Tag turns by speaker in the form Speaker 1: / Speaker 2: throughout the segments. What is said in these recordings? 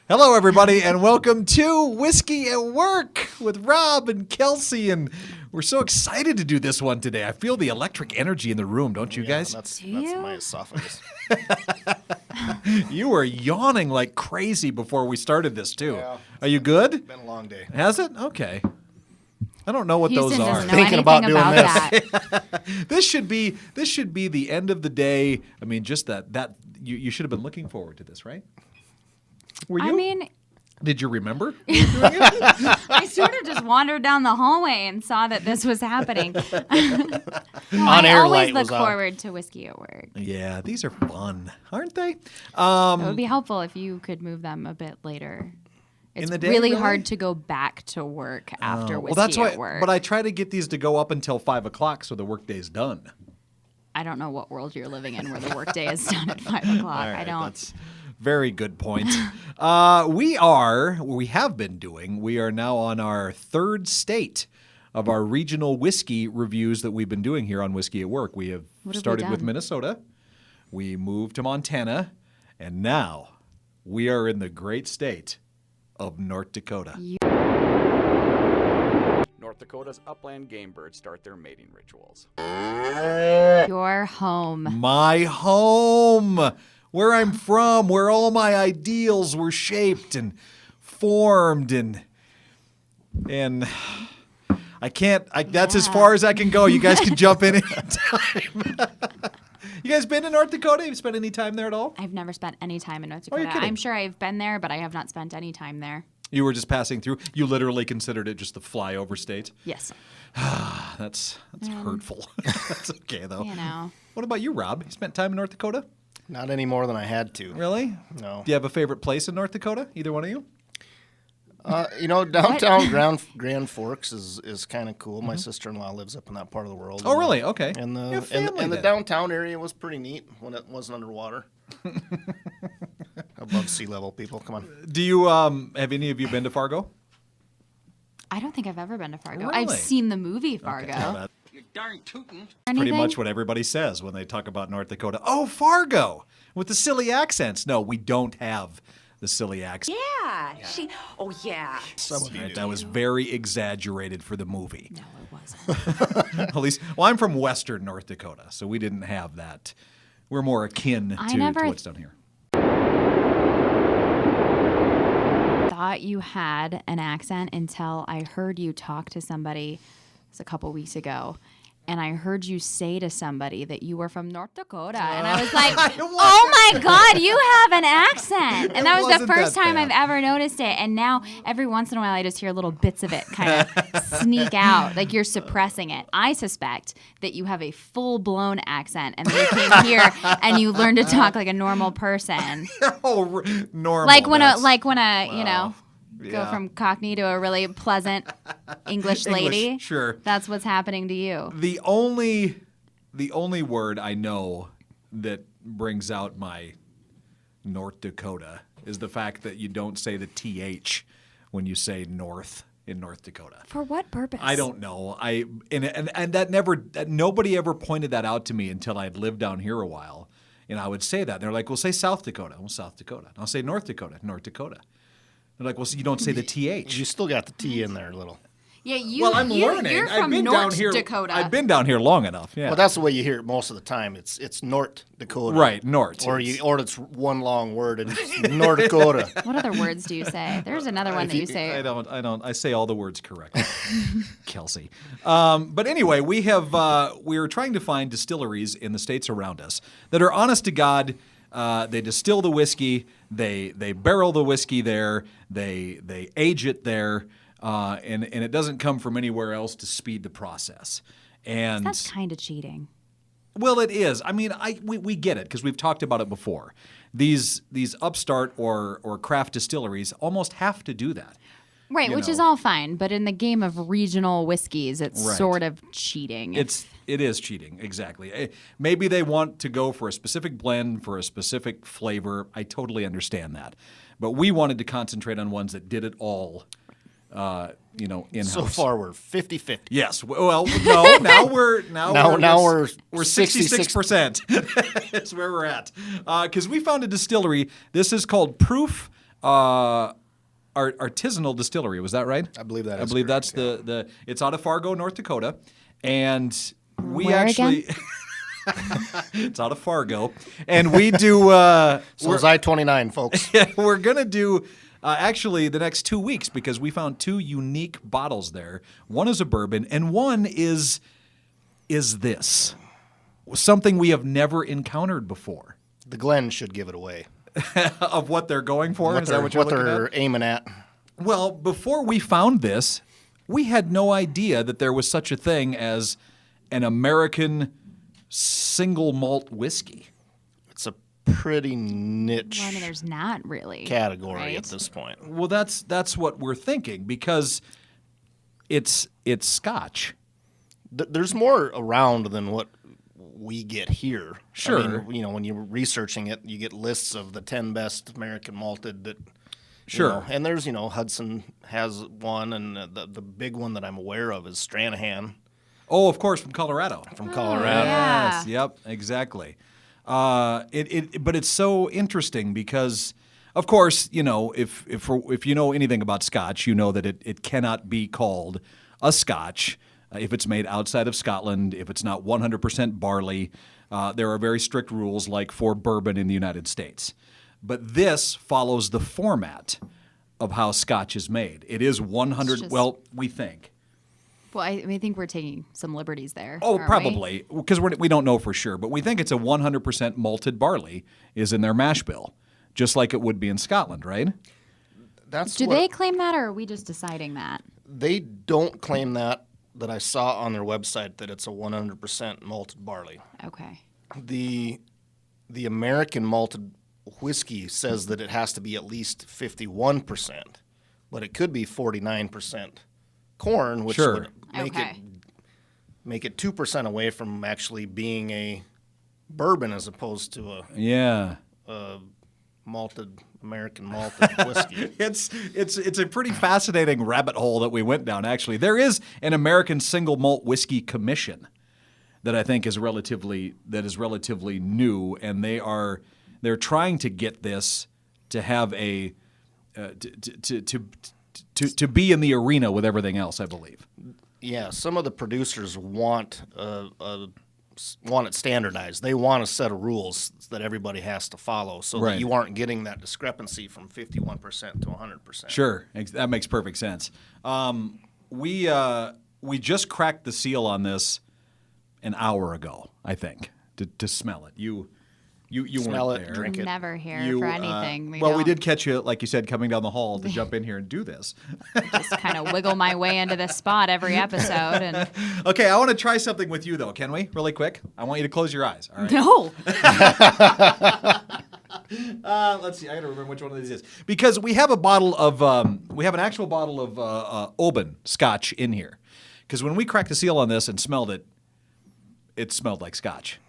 Speaker 1: Hello, everybody, and welcome to Whiskey at Work with Rob and Kelsey, and we're so excited to do this one today. I feel the electric energy in the room, don't you guys?
Speaker 2: That's my esophagus.
Speaker 1: You were yawning like crazy before we started this, too.
Speaker 2: Yeah.
Speaker 1: Are you good?
Speaker 2: It's been a long day.
Speaker 1: Has it? Okay. I don't know what
Speaker 3: Houston
Speaker 1: those are.
Speaker 3: doesn't know
Speaker 2: Thinking about doing
Speaker 3: that.
Speaker 1: This should be the end of the day. I mean, just that you should have been looking forward to this, right? Were you?
Speaker 3: I mean,
Speaker 1: did you remember you were doing it?
Speaker 3: I sort of just wandered down the hallway and saw that this was happening.
Speaker 2: On-air
Speaker 3: I always
Speaker 2: light
Speaker 3: look
Speaker 2: was on.
Speaker 3: forward to Whiskey at Work.
Speaker 1: Yeah, these are fun, aren't they?
Speaker 3: It would be helpful if you could move them a bit later. It's
Speaker 1: the day,
Speaker 3: really
Speaker 1: really?
Speaker 3: hard to go back to work after Whiskey
Speaker 1: Well, that's why.
Speaker 3: at Work.
Speaker 1: But I try to get these to go up until 5 o'clock, so the workday's done.
Speaker 3: I don't know what world you're living in where the workday is done at 5 o'clock.
Speaker 1: All right,
Speaker 3: I don't.
Speaker 1: That's very good point. We are now on our third state of our regional whiskey reviews that we've been doing here on Whiskey at Work. We have
Speaker 3: What have we
Speaker 1: started with
Speaker 3: done?
Speaker 1: Minnesota. We moved to Montana, and now we are in the great state of North Dakota.
Speaker 4: North Dakota's upland game birds start their mating rituals.
Speaker 3: Your home.
Speaker 1: My home, where I'm from, where all my ideals were shaped and formed, and I can't. That's as far as I can go. You guys can jump in anytime. You guys been to North Dakota? Have you spent any time there at all?
Speaker 3: I've never spent any time in North
Speaker 1: Oh, you're
Speaker 3: Dakota.
Speaker 1: kidding.
Speaker 3: I'm sure I've been there, but I have not spent any time there.
Speaker 1: You were just passing through. You literally considered it just the flyover state.
Speaker 3: Yes.
Speaker 1: That's hurtful. That's okay though.
Speaker 3: You know.
Speaker 1: What about you, Rob? You spent time in North Dakota?
Speaker 2: Not any more than I had to.
Speaker 1: Really?
Speaker 2: No.
Speaker 1: Do you have a favorite place in North Dakota? Either one of you?
Speaker 2: Downtown Grand Forks is kind of cool. My sister-in-law lives up in that part of the world.
Speaker 1: Oh, really? Okay.
Speaker 2: And
Speaker 1: You have
Speaker 2: the and
Speaker 1: family
Speaker 2: the
Speaker 1: then.
Speaker 2: downtown area was pretty neat when it wasn't underwater. Above sea level, people. Come on.
Speaker 1: Do you have any of you been to Fargo?
Speaker 3: I don't think I've ever been to Fargo.
Speaker 1: Really?
Speaker 3: I've seen the movie Fargo.
Speaker 1: That's
Speaker 5: You darn tootin'.
Speaker 1: pretty
Speaker 3: Anything?
Speaker 1: much what everybody says when they talk about North Dakota. Oh, Fargo with the silly accents. No, we don't have the silly accent.
Speaker 6: Yeah. Oh, yeah.
Speaker 2: Some of you
Speaker 1: Right,
Speaker 2: do.
Speaker 1: that was very exaggerated for the movie.
Speaker 3: No, it wasn't.
Speaker 1: At least, well, I'm from Western North Dakota, so we didn't have that. We're more akin to what's done here.
Speaker 3: Thought you had an accent until I heard you talk to somebody. It was a couple weeks ago. And I heard you say to somebody that you were from North Dakota. And I was like, oh my God, you have an accent. And that was the
Speaker 1: wasn't
Speaker 3: first
Speaker 1: that
Speaker 3: time
Speaker 1: bad.
Speaker 3: I've ever noticed it. And now every once in a while I just hear little bits of it kind of sneak out. Like you're suppressing it. I suspect that you have a full-blown accent and then you came here and you learned to talk like a normal person.
Speaker 1: Oh, normal.
Speaker 3: Like when
Speaker 1: that's-
Speaker 3: you know, go
Speaker 1: yeah.
Speaker 3: from Cockney to a really pleasant English lady.
Speaker 1: Sure.
Speaker 3: That's what's happening to you.
Speaker 1: The only word I know that brings out my North Dakota is the fact that you don't say the TH when you say North in North Dakota.
Speaker 3: For what purpose?
Speaker 1: I don't know. And that nobody ever pointed that out to me until I'd lived down here a while. And I would say that. They're like, well, say South Dakota. Well, South Dakota. And I'll say North Dakota. North Dakota. They're like, well, so you don't say the TH.
Speaker 2: You still got the T in there a little.
Speaker 3: Yeah,
Speaker 1: Well, I'm learning.
Speaker 3: You're
Speaker 1: I've
Speaker 3: from
Speaker 1: been
Speaker 3: North
Speaker 1: down here.
Speaker 3: Dakota.
Speaker 1: I've been down here long enough. Yeah.
Speaker 2: Well, that's the way you hear it most of the time. It's North Dakota.
Speaker 1: right. North.
Speaker 2: Or it's one long word and it's North Dakota.
Speaker 3: What other words do you say? There's another one that you say.
Speaker 1: I don't. I say all the words correctly, Kelsey. But anyway, we're trying to find distilleries in the states around us that are honest to God. They distill the whiskey. They barrel the whiskey there. They age it there, and it doesn't come from anywhere else to speed the process. And
Speaker 3: That's kind of cheating.
Speaker 1: well, it is. I mean, we get it because we've talked about it before. These upstart or craft distilleries almost have to do that.
Speaker 3: Right,
Speaker 1: You
Speaker 3: which
Speaker 1: know.
Speaker 3: is all fine, but in the game of regional whiskeys, it's
Speaker 1: Right.
Speaker 3: sort of cheating.
Speaker 1: It is cheating, exactly. Maybe they want to go for a specific blend, for a specific flavor. I totally understand that. But we wanted to concentrate on ones that did it all, in-house.
Speaker 2: So far, we're 50-50.
Speaker 1: Yes. Well, no. Now we're
Speaker 2: 66%.
Speaker 1: 66%. Is where we're at. Because we found a distillery. This is called Proof artisanal distillery. Was that right?
Speaker 2: I believe that
Speaker 1: I
Speaker 2: is
Speaker 1: believe
Speaker 2: correct,
Speaker 1: that's the it's out of Fargo, North Dakota. And we
Speaker 3: Where
Speaker 1: actually
Speaker 3: again?
Speaker 1: it's out of Fargo. And we do
Speaker 2: So it's I-29, folks.
Speaker 1: we're going to do actually the next 2 weeks because we found 2 unique bottles there. One is a bourbon and one is this. Something we have never encountered before.
Speaker 2: The Glen should give it away.
Speaker 1: Of what they're going for? Is that what you're looking
Speaker 2: they're
Speaker 1: at?
Speaker 2: aiming at?
Speaker 1: Well, before we found this, we had no idea that there was such a thing as an American single malt whiskey.
Speaker 2: It's a pretty niche
Speaker 3: Well, I mean, there's not really
Speaker 2: category
Speaker 3: right?
Speaker 2: at this point.
Speaker 1: Well, that's what we're thinking because it's Scotch.
Speaker 2: There's more around than what we get here.
Speaker 1: Sure.
Speaker 2: I mean, when you're researching it, you get lists of the 10 best American malted that.
Speaker 1: Sure.
Speaker 2: And there's, Hudson has one, and the big one that I'm aware of is Stranahan
Speaker 1: Oh, of course, from Colorado.
Speaker 2: from Colorado.
Speaker 3: Yeah.
Speaker 1: Yes, yep, exactly. But it's so interesting because, of course, if you know anything about Scotch, you know that it cannot be called a Scotch if it's made outside of Scotland, if it's not 100% barley. There are very strict rules like for bourbon in the United States. But this follows the format of how Scotch is made. It is 100,
Speaker 3: just-
Speaker 1: well, we think.
Speaker 3: Well, I think we're taking some liberties there.
Speaker 1: Oh,
Speaker 3: aren't we?
Speaker 1: probably, because we don't know for sure, but we think it's a 100% malted barley is in their mash bill, just like it would be in Scotland, right?
Speaker 2: That's
Speaker 3: Do
Speaker 2: what,
Speaker 3: they claim that, or are we just deciding that?
Speaker 2: They don't claim that I saw on their website that it's a 100% malted barley.
Speaker 3: Okay.
Speaker 2: The American malted whiskey says that it has to be at least 51%, but it could be 49% corn, which
Speaker 1: Sure.
Speaker 2: would make it 2% away from actually being a bourbon as opposed to
Speaker 1: Yeah.
Speaker 2: a American malted whiskey.
Speaker 1: It's a pretty fascinating rabbit hole that we went down, actually. There is an American Single Malt Whiskey Commission that I think is relatively new, and they're trying to get this to have a to be in the arena with everything else, I believe.
Speaker 2: Yeah, some of the producers want it standardized. They want a set of rules that everybody has to follow, so
Speaker 1: Right.
Speaker 2: that you aren't getting that discrepancy from 51% to 100%.
Speaker 1: Sure, that makes perfect sense. We just cracked the seal on this an hour ago, I think, to smell it. You
Speaker 2: Smell
Speaker 1: weren't
Speaker 2: it,
Speaker 1: there.
Speaker 2: drink it.
Speaker 3: Never here
Speaker 1: You,
Speaker 3: for anything.
Speaker 1: we
Speaker 3: don't
Speaker 1: did catch you, like you said, coming down the hall to jump in here and do this.
Speaker 3: just kind of wiggle my way into this spot every episode. And
Speaker 1: Okay, I want to try something with you, though. Can we? Really quick? I want you to close your eyes. All right.
Speaker 3: no,
Speaker 1: Let's see. I got to remember which one of these is because we have a bottle of we have an actual bottle of Oban Scotch in here. Because when we cracked the seal on this and smelled it, it smelled like Scotch.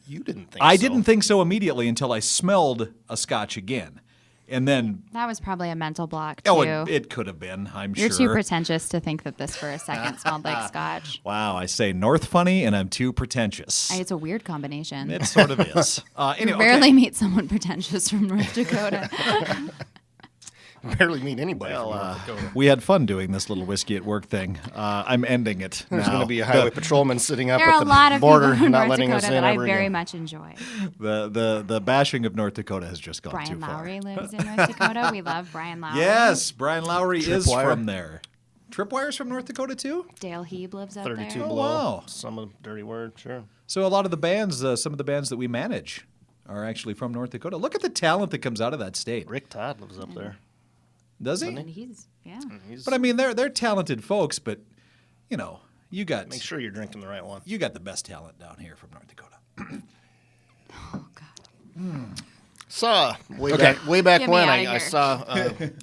Speaker 2: You didn't think
Speaker 1: I
Speaker 2: so.
Speaker 1: didn't think so immediately until I smelled a Scotch again, and then
Speaker 3: that was probably a mental block too.
Speaker 1: it could have been. I'm
Speaker 3: You're
Speaker 1: sure.
Speaker 3: too pretentious to think that this for a second smelled like Scotch.
Speaker 1: Wow, I say North funny, and I'm too pretentious.
Speaker 3: It's a weird combination.
Speaker 1: It sort of is. Anyway,
Speaker 3: You rarely
Speaker 1: okay.
Speaker 3: meet someone pretentious from North Dakota.
Speaker 2: barely meet anybody from North Dakota.
Speaker 1: We had fun doing this little whiskey at work thing. I'm ending it.
Speaker 2: There's
Speaker 1: now.
Speaker 2: going to be a highway patrolman sitting up
Speaker 3: There are
Speaker 2: at
Speaker 3: a
Speaker 2: the
Speaker 3: lot of
Speaker 2: border,
Speaker 3: people from
Speaker 2: not
Speaker 3: North
Speaker 2: letting
Speaker 3: Dakota
Speaker 2: us in
Speaker 3: that I
Speaker 2: ever
Speaker 3: very
Speaker 2: again.
Speaker 3: much enjoy.
Speaker 1: The bashing of North Dakota has just gone too
Speaker 3: Brian
Speaker 1: far.
Speaker 3: Lowry lives in North Dakota. We love Brian Lowry.
Speaker 1: Yes, Brian Lowry is
Speaker 2: Tripwire.
Speaker 1: from there. Tripwire's from North Dakota too.
Speaker 3: Dale Heeb lives up
Speaker 2: 32
Speaker 3: there.
Speaker 1: Oh,
Speaker 2: below.
Speaker 1: wow.
Speaker 2: Some of dirty word, sure.
Speaker 1: So a lot of the bands, some of the bands that we manage, are actually from North Dakota. Look at the talent that comes out of that state.
Speaker 2: Rick Todd lives up there.
Speaker 1: Does he?
Speaker 3: And he's, yeah.
Speaker 2: He's,
Speaker 1: But I mean, they're talented folks. But you got
Speaker 2: make sure you're drinking the right one.
Speaker 1: you got the best talent down here from North Dakota.
Speaker 3: Oh, God.
Speaker 2: Saw way
Speaker 1: Okay.
Speaker 2: back
Speaker 3: Get me
Speaker 2: when
Speaker 3: outta
Speaker 2: I
Speaker 3: here.
Speaker 2: saw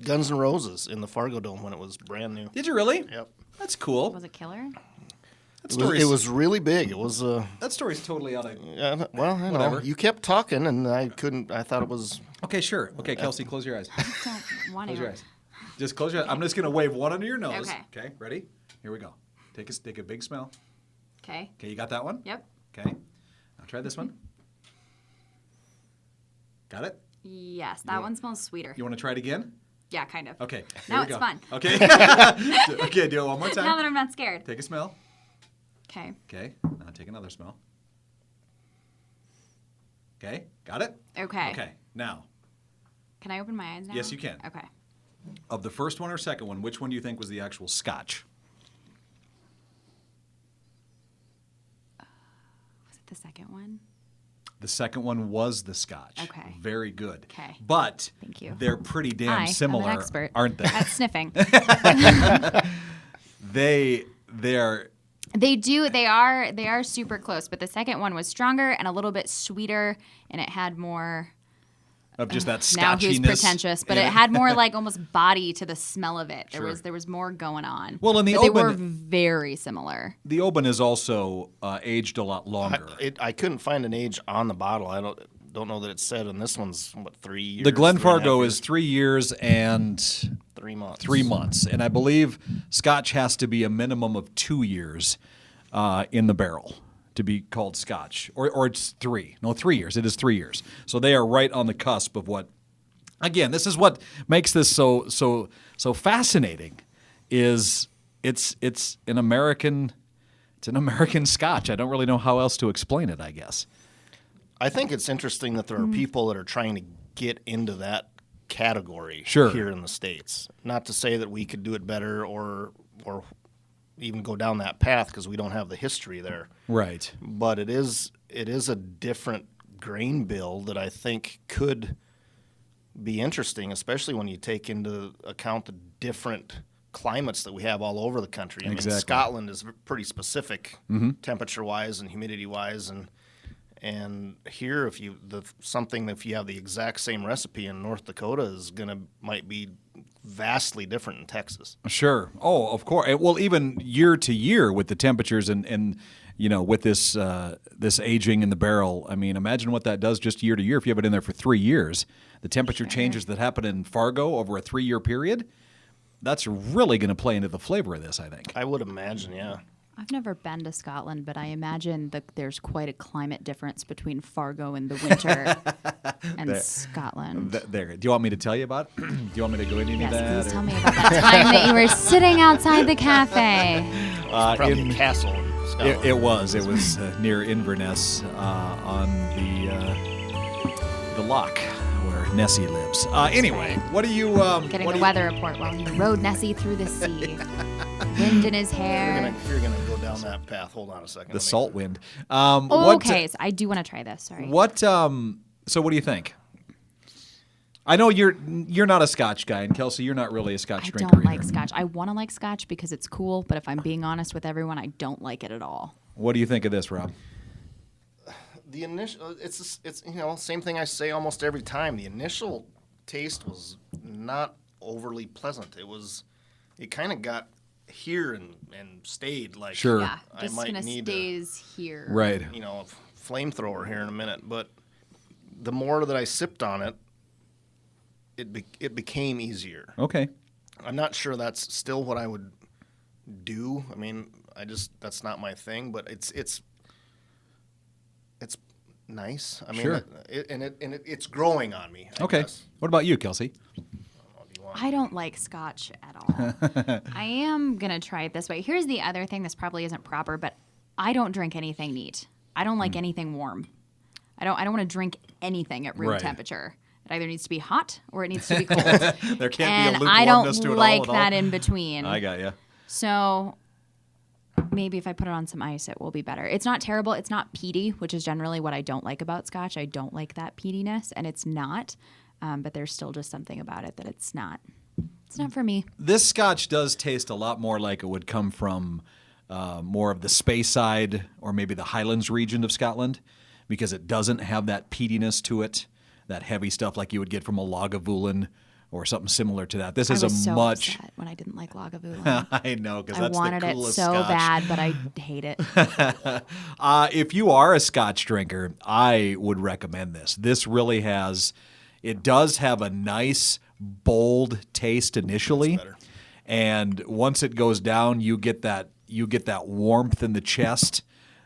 Speaker 2: Guns N' Roses in the Fargo Dome when it was brand new.
Speaker 1: Did you really?
Speaker 2: Yep.
Speaker 1: That's cool.
Speaker 3: Was it killer?
Speaker 1: That
Speaker 2: It was really big. It was
Speaker 1: that story's totally out of.
Speaker 2: well, I know.
Speaker 1: Whatever.
Speaker 2: You kept talking and I couldn't. I thought it was.
Speaker 1: Okay, sure. Okay, Kelsey, close your eyes.
Speaker 3: Don't want
Speaker 1: Close
Speaker 3: to.
Speaker 1: your eyes. Just close your eyes. I'm just gonna wave one under your nose.
Speaker 3: Okay.
Speaker 1: Okay. Ready? Here we go. Take a big smell.
Speaker 3: Okay.
Speaker 1: Okay, you got that one?
Speaker 3: Yep.
Speaker 1: Okay. Now try this one. Got it?
Speaker 3: Yes, that one smells sweeter.
Speaker 1: You want to try it again?
Speaker 3: Yeah, kind of.
Speaker 1: Okay.
Speaker 3: Now
Speaker 1: here we
Speaker 3: it's
Speaker 1: go.
Speaker 3: fun.
Speaker 1: Okay. Okay, do it one more time.
Speaker 3: Now that I'm not scared.
Speaker 1: Take a smell.
Speaker 3: Okay.
Speaker 1: Okay. Now take another smell. Okay. Got it?
Speaker 3: Okay.
Speaker 1: Okay. Now,
Speaker 3: Can I open my eyes now?
Speaker 1: Yes, you can.
Speaker 3: Okay.
Speaker 1: of the first one or second one, which one do you think was the actual Scotch?
Speaker 3: Was it the second one?
Speaker 1: The second one was the Scotch.
Speaker 3: Okay.
Speaker 1: Very good.
Speaker 3: Okay.
Speaker 1: But
Speaker 3: Thank you.
Speaker 1: they're pretty damn
Speaker 3: I'm
Speaker 1: similar,
Speaker 3: an expert
Speaker 1: aren't they?
Speaker 3: at sniffing.
Speaker 1: They're
Speaker 3: They are super close, but the second one was stronger and a little bit sweeter, and it had more.
Speaker 1: of just that
Speaker 3: Now
Speaker 1: Scotchiness.
Speaker 3: who's pretentious, but
Speaker 1: in
Speaker 3: it had more like almost body to the smell of it. There was more going on.
Speaker 1: Well, and the
Speaker 3: but they
Speaker 1: Oban-
Speaker 3: were very similar.
Speaker 1: The Oban is also aged a lot longer.
Speaker 2: I couldn't find an age on the bottle. I don't know that it said, and this one's, 3 years?
Speaker 1: The Glen
Speaker 2: 3.5
Speaker 1: Fargo
Speaker 2: years?
Speaker 1: is 3 years and
Speaker 2: 3 months.
Speaker 1: 3 months. And I believe Scotch has to be a minimum of 2 years in the barrel to be called Scotch. Or it's 3. No, 3 years. It is 3 years. So they are right on the cusp of what, again, this is what makes this so fascinating, is it's an American Scotch. I don't really know how else to explain it, I guess.
Speaker 2: I think it's interesting that there are people that are trying to get into that category
Speaker 1: Sure.
Speaker 2: here in the States. Not to say that we could do it better or even go down that path because we don't have the history there.
Speaker 1: Right.
Speaker 2: But it is a different grain bill that I think could be interesting, especially when you take into account the different climates that we have all over the country. I
Speaker 1: Exactly.
Speaker 2: mean, Scotland is pretty specific temperature-wise and humidity-wise, and here, if you have the exact same recipe in North Dakota might be vastly different in Texas.
Speaker 1: Sure. Oh, of course. Well, even year to year with the temperatures and with this aging in the barrel. I mean, imagine what that does just year to year. If you have it in there for 3 years, the temperature changes that happen in Fargo over a 3-year period, that's really going to play into the flavor of this, I think.
Speaker 2: I would imagine, yeah.
Speaker 3: I've never been to Scotland, but I imagine that there's quite a climate difference between Fargo in the winter and Scotland.
Speaker 1: There. Do you want me to tell you about it? Do you want me to go into
Speaker 3: Yes,
Speaker 1: that?
Speaker 3: please tell me about that time that you were sitting outside the cafe.
Speaker 2: Probably a castle in Scotland.
Speaker 1: It was near Inverness on the loch where Nessie lives. Anyway, what do you
Speaker 3: Getting the weather report while he rode Nessie through the sea. Wind in his hair.
Speaker 2: You're gonna go down that path. Hold on a second.
Speaker 1: the salt wind?
Speaker 3: Okay, so I do want to try this. Sorry.
Speaker 1: So what do you think? I know you're not a Scotch guy, and Kelsey, you're not really a Scotch
Speaker 3: I
Speaker 1: drinker
Speaker 3: don't like
Speaker 1: either.
Speaker 3: Scotch. I want to like Scotch because it's cool, but if I'm being honest with everyone, I don't like it at all.
Speaker 1: What do you think of this, Rob?
Speaker 2: The initial, it's same thing I say almost every time. The initial taste was not overly pleasant. It kind of got here and stayed. Like,
Speaker 1: Sure.
Speaker 3: Yeah,
Speaker 2: I
Speaker 3: just
Speaker 2: might
Speaker 3: kind of
Speaker 2: need
Speaker 3: stays here.
Speaker 1: Right.
Speaker 2: a flamethrower here in a minute. But the more that I sipped on it, it became easier.
Speaker 1: Okay.
Speaker 2: I'm not sure that's still what I would do. I mean, that's not my thing. But it's nice. I mean,
Speaker 1: Sure.
Speaker 2: it's growing on me. I
Speaker 1: Okay.
Speaker 2: guess.
Speaker 1: What about you, Kelsey?
Speaker 3: I don't like Scotch at all. I am going to try it this way. Here's the other thing. This probably isn't proper, but I don't drink anything neat. I don't like anything warm. I don't want to drink anything at room
Speaker 1: Right.
Speaker 3: temperature. It either needs to be hot or it needs to be cold.
Speaker 1: There can't
Speaker 3: and
Speaker 1: be a
Speaker 3: I
Speaker 1: lukewarmness
Speaker 3: don't
Speaker 1: to it
Speaker 3: like
Speaker 1: all at all.
Speaker 3: that in between.
Speaker 1: I got you.
Speaker 3: So maybe if I put it on some ice, it will be better. It's not terrible. It's not peaty, which is generally what I don't like about Scotch. I don't like that peatiness, and it's not. But there's still just something about it that it's not. It's not for me.
Speaker 1: This Scotch does taste a lot more like it would come from more of the Speyside or maybe the Highlands region of Scotland, because it doesn't have that peatiness to it, that heavy stuff like you would get from a Lagavulin or something similar to that. This is
Speaker 3: I was
Speaker 1: a
Speaker 3: so
Speaker 1: much.
Speaker 3: upset when I didn't like Lagavulin.
Speaker 1: I know, because
Speaker 3: I
Speaker 1: that's
Speaker 3: wanted
Speaker 1: the
Speaker 3: it
Speaker 1: coolest
Speaker 3: so
Speaker 1: Scotch.
Speaker 3: bad, but I hate it.
Speaker 1: If you are a Scotch drinker, I would recommend this. This really it does have a nice, bold taste initially. And once it goes down, you get that warmth in the chest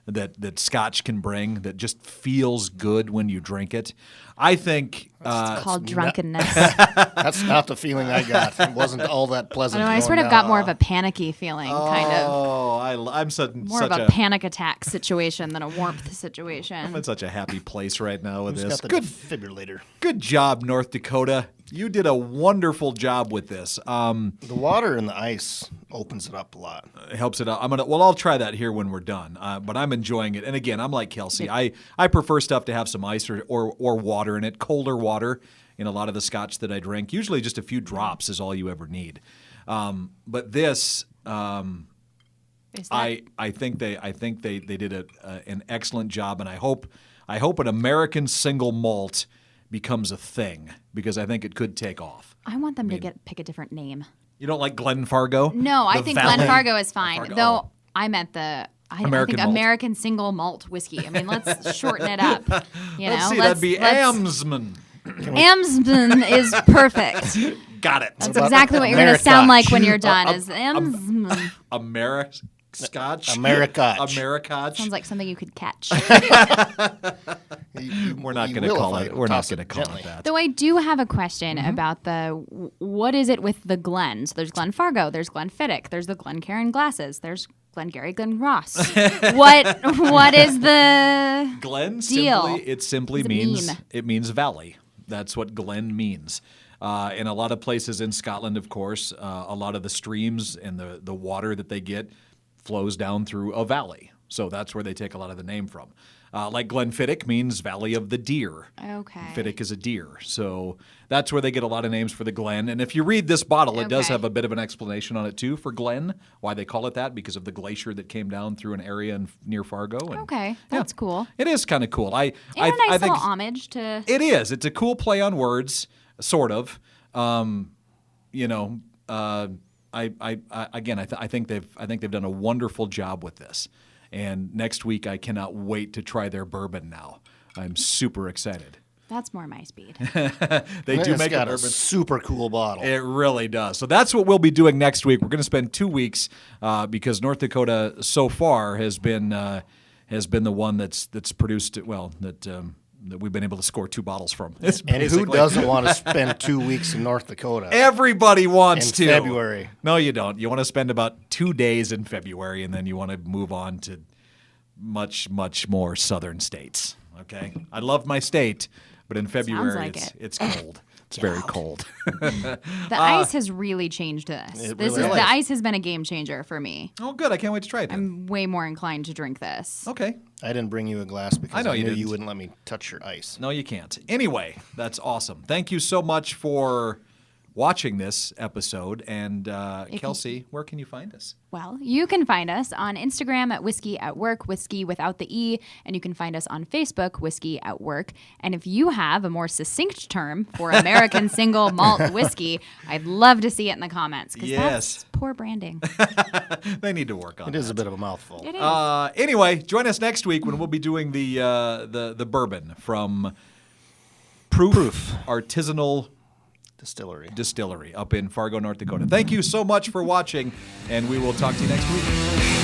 Speaker 1: that Scotch can bring that just feels good when you drink it. I think
Speaker 3: It's called drunkenness.
Speaker 2: That's not the feeling I got. It wasn't all that pleasant.
Speaker 3: I sort of got more of a panicky feeling, kind of.
Speaker 1: Oh, I'm
Speaker 3: More
Speaker 1: such
Speaker 3: of a panic attack situation than a warmth situation.
Speaker 1: I'm in such a happy place right now with
Speaker 2: Who's
Speaker 1: this.
Speaker 2: got the
Speaker 1: Good
Speaker 2: defibrillator?
Speaker 1: Good job, North Dakota. You did a wonderful job with this.
Speaker 2: The water and the ice opens it up a lot.
Speaker 1: It helps it out. I'll try that here when we're done. But I'm enjoying it. And again, I'm like Kelsey. I prefer stuff to have some ice or water in it, colder water in a lot of the Scotch that I drink. Usually just a few drops is all you ever need. But this, I think they did an excellent job, and I hope an American single malt becomes a thing because I think it could take off.
Speaker 3: I want them to pick a different name.
Speaker 1: You don't like Glen Fargo?
Speaker 3: No, I think Glen Fargo is fine.
Speaker 1: Fargo.
Speaker 3: Though I meant I think
Speaker 1: malt.
Speaker 3: American single malt whiskey. I mean, let's shorten it up.
Speaker 1: Let's see, that'd be Amsman.
Speaker 3: Amsman is perfect.
Speaker 1: Got it.
Speaker 3: That's exactly what you're going to sound like when you're done. Is Amsman.
Speaker 1: Americotch.
Speaker 3: Sounds like something you could catch.
Speaker 1: We're not going to call it. We're not going to call it that.
Speaker 3: Though I do have a question about what is it with the Glen? So there's Glen Fargo, there's Glenfiddich, there's the Glencairn glasses, there's Glengarry Glen Ross. What is the
Speaker 1: Glen
Speaker 3: deal?
Speaker 1: simply means valley. That's what Glen means. In a lot of places in Scotland, of course, a lot of the streams and the water that they get flows down through a valley. So that's where they take a lot of the name from. Like Glenfiddich means Valley of the Deer.
Speaker 3: Okay.
Speaker 1: Fiddich is a deer. So that's where they get a lot of names for the Glen. And if you read this bottle, it does have a bit of an explanation on it, too, for Glen, why they call it that, because of the glacier that came down through an area near Fargo. And,
Speaker 3: Okay, that's cool.
Speaker 1: It is kind of cool.
Speaker 3: And a nice little homage to...
Speaker 1: It is. It's a cool play on words, sort of. I think they've done a wonderful job with this. And next week, I cannot wait to try their bourbon now. I'm super excited.
Speaker 3: That's more my speed.
Speaker 1: They do make
Speaker 2: a
Speaker 1: bourbon.
Speaker 2: super cool bottle.
Speaker 1: It really does. So that's what we'll be doing next week. We're going to spend 2 weeks because North Dakota so far has been the one that's produced that we've been able to score 2 bottles from.
Speaker 2: And who doesn't want to spend 2 weeks in North Dakota?
Speaker 1: Everybody wants to.
Speaker 2: February.
Speaker 1: No, you don't. You want to spend about 2 days in February, and then you want to move on to much, much more southern states. Okay? I love my state, but in February it's cold. It's very cold.
Speaker 3: The ice has really changed this. The ice has been a game changer for me.
Speaker 1: Oh, good. I can't wait to try it then.
Speaker 3: I'm way more inclined to drink this.
Speaker 1: Okay.
Speaker 2: I didn't bring you a glass because I knew
Speaker 1: didn't.
Speaker 2: you wouldn't let me touch your ice.
Speaker 1: No, you can't. Anyway, that's awesome. Thank you so much for watching this episode. And Kelsey, where can you find us?
Speaker 3: Well, you can find us on Instagram at Whiskey at Work, Whiskey without the E, and you can find us on Facebook, Whiskey at Work. And if you have a more succinct term for American single malt whiskey, I'd love to see it in the comments because that's poor branding.
Speaker 1: They need to work on it.
Speaker 2: It is a bit of a mouthful.
Speaker 3: It is.
Speaker 1: Anyway, join us next week when we'll be doing the bourbon from Proof Artisanal Distillery up in Fargo, North Dakota. Thank you so much for watching, and we will talk to you next week.